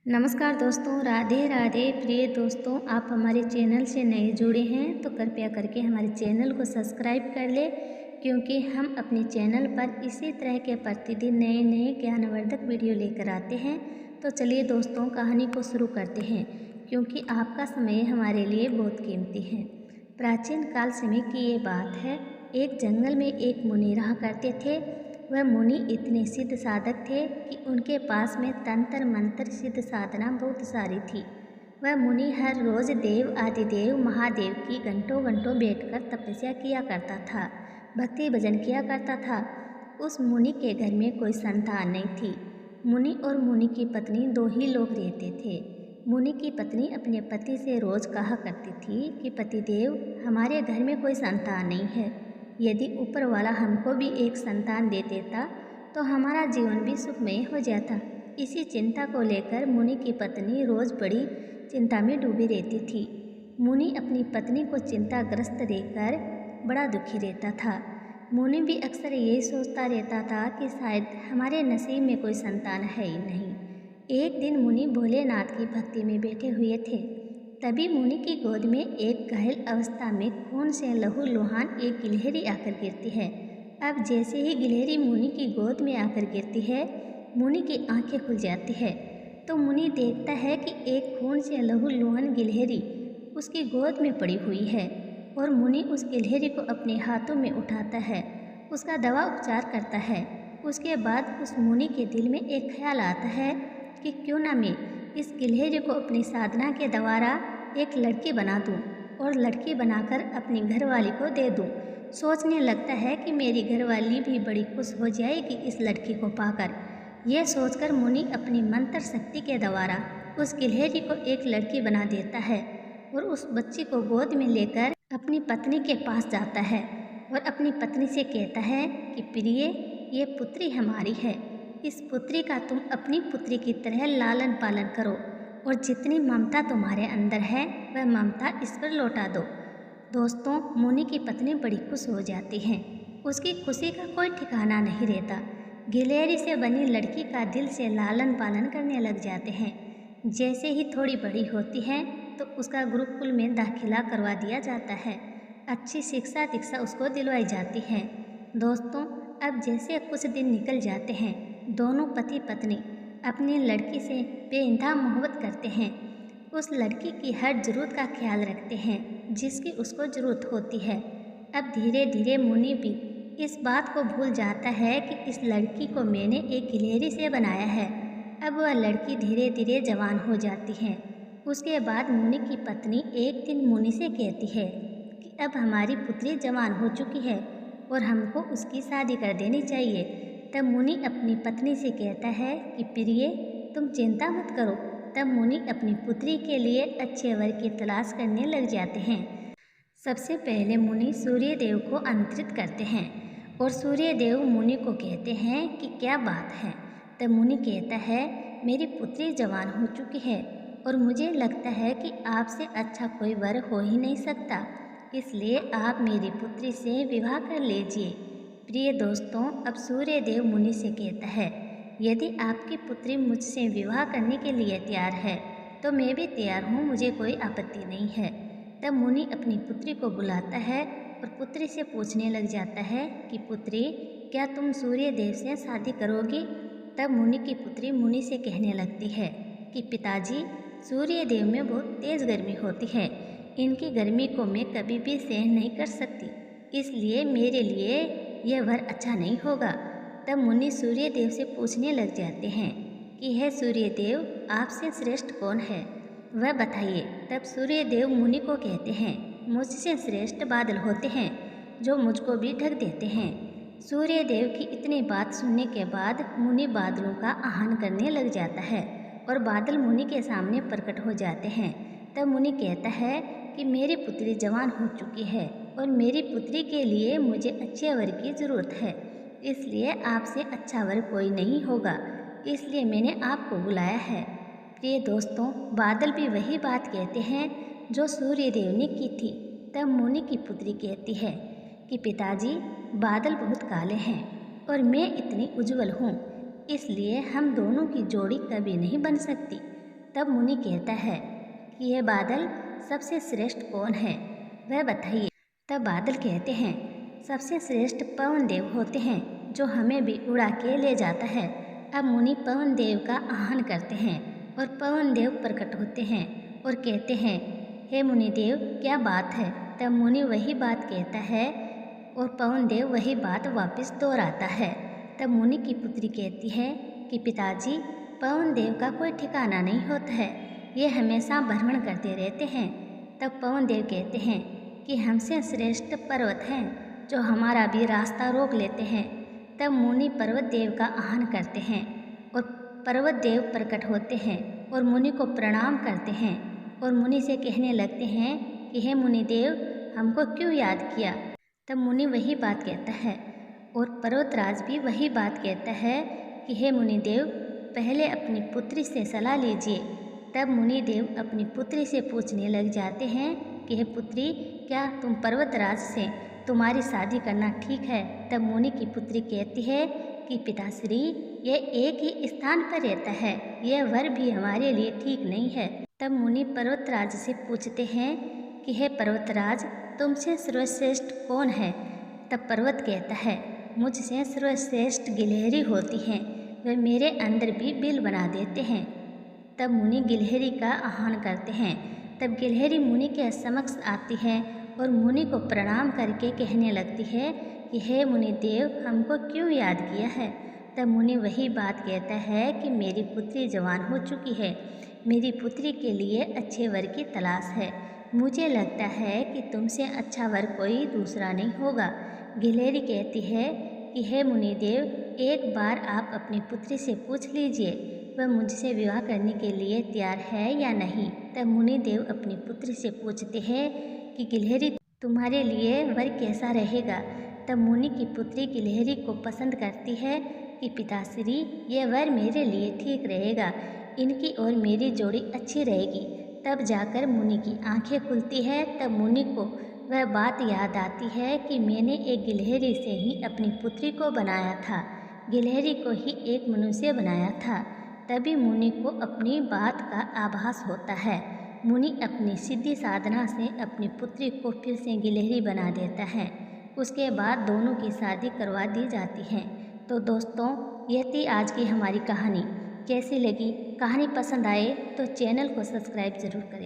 नमस्कार दोस्तों, राधे राधे। प्रिय दोस्तों, आप हमारे चैनल से नए जुड़े हैं तो कृपया करके हमारे चैनल को सब्सक्राइब कर ले, क्योंकि हम अपने चैनल पर इसी तरह के प्रतिदिन नए नए ज्ञानवर्धक वीडियो लेकर आते हैं। तो चलिए दोस्तों, कहानी को शुरू करते हैं, क्योंकि आपका समय हमारे लिए बहुत कीमती है। प्राचीन काल समय की ये बात है। एक जंगल में एक मुनि रहा करते थे। वह मुनि इतने सिद्ध साधक थे कि उनके पास में तंत्र मंत्र सिद्ध साधना बहुत सारी थी। वह मुनि हर रोज देव आदिदेव महादेव की घंटों घंटों बैठकर तपस्या किया करता था, भक्ति भजन किया करता था। उस मुनि के घर में कोई संतान नहीं थी। मुनि और मुनि की पत्नी दो ही लोग रहते थे। मुनि की पत्नी अपने पति से रोज कहा करती थी कि पतिदेव, हमारे घर में कोई संतान नहीं है। यदि ऊपर वाला हमको भी एक संतान दे देता तो हमारा जीवन भी सुखमय हो जाता। इसी चिंता को लेकर मुनि की पत्नी रोज बड़ी चिंता में डूबी रहती थी। मुनि अपनी पत्नी को चिंताग्रस्त देखकर बड़ा दुखी रहता था। मुनि भी अक्सर यही सोचता रहता था कि शायद हमारे नसीब में कोई संतान है ही नहीं। एक दिन मुनि भोलेनाथ की भक्ति में बैठे हुए थे। तभी मुनि की गोद में एक घायल अवस्था में खून से लहूलुहान एक गिलहरी आकर गिरती है। अब जैसे ही गिलहरी मुनि की गोद में आकर गिरती है, मुनि की आंखें खुल जाती है। तो मुनि देखता है कि एक खून से लहूलुहान गिलहरी उसकी गोद में पड़ी हुई है, और मुनि उस गिलहरी को अपने हाथों में उठाता है, उसका दवा उपचार करता है। उसके बाद उस मुनि के दिल में एक ख्याल आता है कि क्यों ना मैं इस गिलहरी को अपनी साधना के द्वारा एक लड़की बना दूं और लड़की बनाकर अपनी घरवाली को दे दूं। सोचने लगता है कि मेरी घरवाली भी बड़ी खुश हो जाएगी इस लड़की को पाकर। यह सोचकर मुनि अपनी मंत्र शक्ति के द्वारा उस गिलहरी को एक लड़की बना देता है और उस बच्ची को गोद में लेकर अपनी पत्नी के पास जाता है और अपनी पत्नी से कहता है कि प्रिय, ये पुत्री हमारी है। इस पुत्री का तुम अपनी पुत्री की तरह लालन पालन करो और जितनी ममता तुम्हारे अंदर है वह ममता इस पर लौटा दो। दोस्तों, मुनि की पत्नी बड़ी खुश हो जाती है। उसकी खुशी का कोई ठिकाना नहीं रहता। गिलहरी से बनी लड़की का दिल से लालन पालन करने लग जाते हैं। जैसे ही थोड़ी बड़ी होती है तो उसका गुरुकुल में दाखिला करवा दिया जाता है। अच्छी शिक्षा दीक्षा उसको दिलवाई जाती है। दोस्तों, अब जैसे कुछ दिन निकल जाते हैं, दोनों पति पत्नी अपनी लड़की से बेइंतहा मोहब्बत करते हैं। उस लड़की की हर ज़रूरत का ख्याल रखते हैं जिसकी उसको ज़रूरत होती है। अब धीरे धीरे मुनि भी इस बात को भूल जाता है कि इस लड़की को मैंने एक गिलहरी से बनाया है। अब वह लड़की धीरे धीरे जवान हो जाती है। उसके बाद मुनि की पत्नी एक दिन मुनि से कहती है कि अब हमारी पुत्री जवान हो चुकी है और हमको उसकी शादी कर देनी चाहिए। तब मुनि अपनी पत्नी से कहता है कि प्रिय, तुम चिंता मत करो। तब मुनि अपनी पुत्री के लिए अच्छे वर की तलाश करने लग जाते हैं। सबसे पहले मुनि सूर्य देव को आमंत्रित करते हैं और सूर्य देव मुनि को कहते हैं कि क्या बात है। तब मुनि कहता है, मेरी पुत्री जवान हो चुकी है और मुझे लगता है कि आपसे अच्छा कोई वर हो ही नहीं सकता, इसलिए आप मेरी पुत्री से विवाह कर लीजिए। प्रिय दोस्तों, अब सूर्य देव मुनि से कहता है, यदि आपकी पुत्री मुझसे विवाह करने के लिए तैयार है तो मैं भी तैयार हूँ, मुझे कोई आपत्ति नहीं है। तब मुनि अपनी पुत्री को बुलाता है और पुत्री से पूछने लग जाता है कि पुत्री, क्या तुम सूर्य देव से शादी करोगी? तब मुनि की पुत्री मुनि से कहने लगती है कि पिताजी, सूर्य देव में बहुत तेज़ गर्मी होती है, इनकी गर्मी को मैं कभी भी सहन नहीं कर सकती, इसलिए मेरे लिए यह वर अच्छा नहीं होगा। तब मुनि सूर्य देव से पूछने लग जाते हैं कि हे सूर्य देव, आपसे श्रेष्ठ कौन है, वह बताइए। तब सूर्य देव मुनि को कहते हैं, मुझसे श्रेष्ठ बादल होते हैं जो मुझको भी ढक देते हैं। सूर्य देव की इतनी बात सुनने के बाद मुनि बादलों का आह्वान करने लग जाता है और बादल मुनि के सामने प्रकट हो जाते हैं। तब मुनि कहता है कि मेरी पुत्री जवान हो चुकी है और मेरी पुत्री के लिए मुझे अच्छे वर की ज़रूरत है, इसलिए आपसे अच्छा वर कोई नहीं होगा, इसलिए मैंने आपको बुलाया है। प्रिय दोस्तों, बादल भी वही बात कहते हैं जो सूर्य देव ने की थी। तब मुनि की पुत्री कहती है कि पिताजी, बादल बहुत काले हैं और मैं इतनी उज्जवल हूँ, इसलिए हम दोनों की जोड़ी कभी नहीं बन सकती। तब मुनि कहता है कि यह बादल सबसे श्रेष्ठ कौन है, वह बताइए। तब बादल कहते हैं सबसे श्रेष्ठ पवन देव होते हैं, जो हमें भी उड़ा के ले जाता है। अब मुनि पवन देव का आह्वान करते हैं और पवन देव प्रकट होते हैं और कहते हैं हे मुनि देव, क्या बात है। तब मुनि वही बात कहता है और पवन देव वही बात वापस दोहराता है। तब मुनि की पुत्री कहती है कि पिताजी, पवन देव का कोई ठिकाना नहीं होता है, ये हमेशा भ्रमण करते रहते हैं। तब पवन देव कहते हैं कि हमसे श्रेष्ठ पर्वत हैं, जो हमारा भी रास्ता रोक लेते हैं। तब मुनि पर्वत देव का आह्वान करते हैं और पर्वत देव प्रकट होते हैं और मुनि को प्रणाम करते हैं और मुनि से कहने लगते हैं कि हे मुनि देव, हमको क्यों याद किया। तब मुनि वही बात कहता है और पर्वतराज भी वही बात कहता है कि हे मुनि देव, पहले अपनी पुत्री से सलाह लीजिए। तब मुनि देव अपनी पुत्री से पूछने लग जाते हैं कि हे पुत्री, क्या तुम पर्वतराज से तुम्हारी शादी करना ठीक है। तब मुनि की पुत्री कहती है कि पिताश्री, यह एक ही स्थान पर रहता है, यह वर भी हमारे लिए ठीक नहीं है। तब मुनि पर्वतराज से पूछते हैं कि हे पर्वतराज, तुमसे सर्वश्रेष्ठ कौन है। तब पर्वत कहता है मुझसे सर्वश्रेष्ठ गिलहरी होती हैं, वे मेरे अंदर भी बिल बना देते हैं। तब मुनि गिलहरी का आह्वान करते हैं। तब गिलहरी मुनि के समक्ष आती है और मुनि को प्रणाम करके कहने लगती है कि हे मुनि देव, हमको क्यों याद किया है। तब मुनि वही बात कहता है कि मेरी पुत्री जवान हो चुकी है, मेरी पुत्री के लिए अच्छे वर की तलाश है, मुझे लगता है कि तुमसे अच्छा वर कोई दूसरा नहीं होगा। गिलहरी कहती है कि हे मुनि देव, एक बार आप अपनी पुत्री से पूछ लीजिए, वह मुझसे विवाह करने के लिए तैयार है या नहीं। तब मुनि देव अपनी पुत्री से पूछते हैं कि गिलहरी, तुम्हारे लिए वर कैसा रहेगा। तब मुनि की पुत्री गिलहरी को पसंद करती है कि पिताश्री, यह वर मेरे लिए ठीक रहेगा, इनकी और मेरी जोड़ी अच्छी रहेगी। तब जाकर मुनि की आंखें खुलती है। तब मुनि को वह बात याद आती है कि मैंने एक गिलहरी से ही अपनी पुत्री को बनाया था, गिलहरी को ही एक मनुष्य बनाया था। तभी मुनि को अपनी बात का आभास होता है। मुनि अपनी सिद्धि साधना से अपनी पुत्री को फिर से गिलहरी बना देता है। उसके बाद दोनों की शादी करवा दी जाती है। तो दोस्तों, यह थी आज की हमारी कहानी। कैसी लगी? कहानी पसंद आए तो चैनल को सब्सक्राइब ज़रूर करें।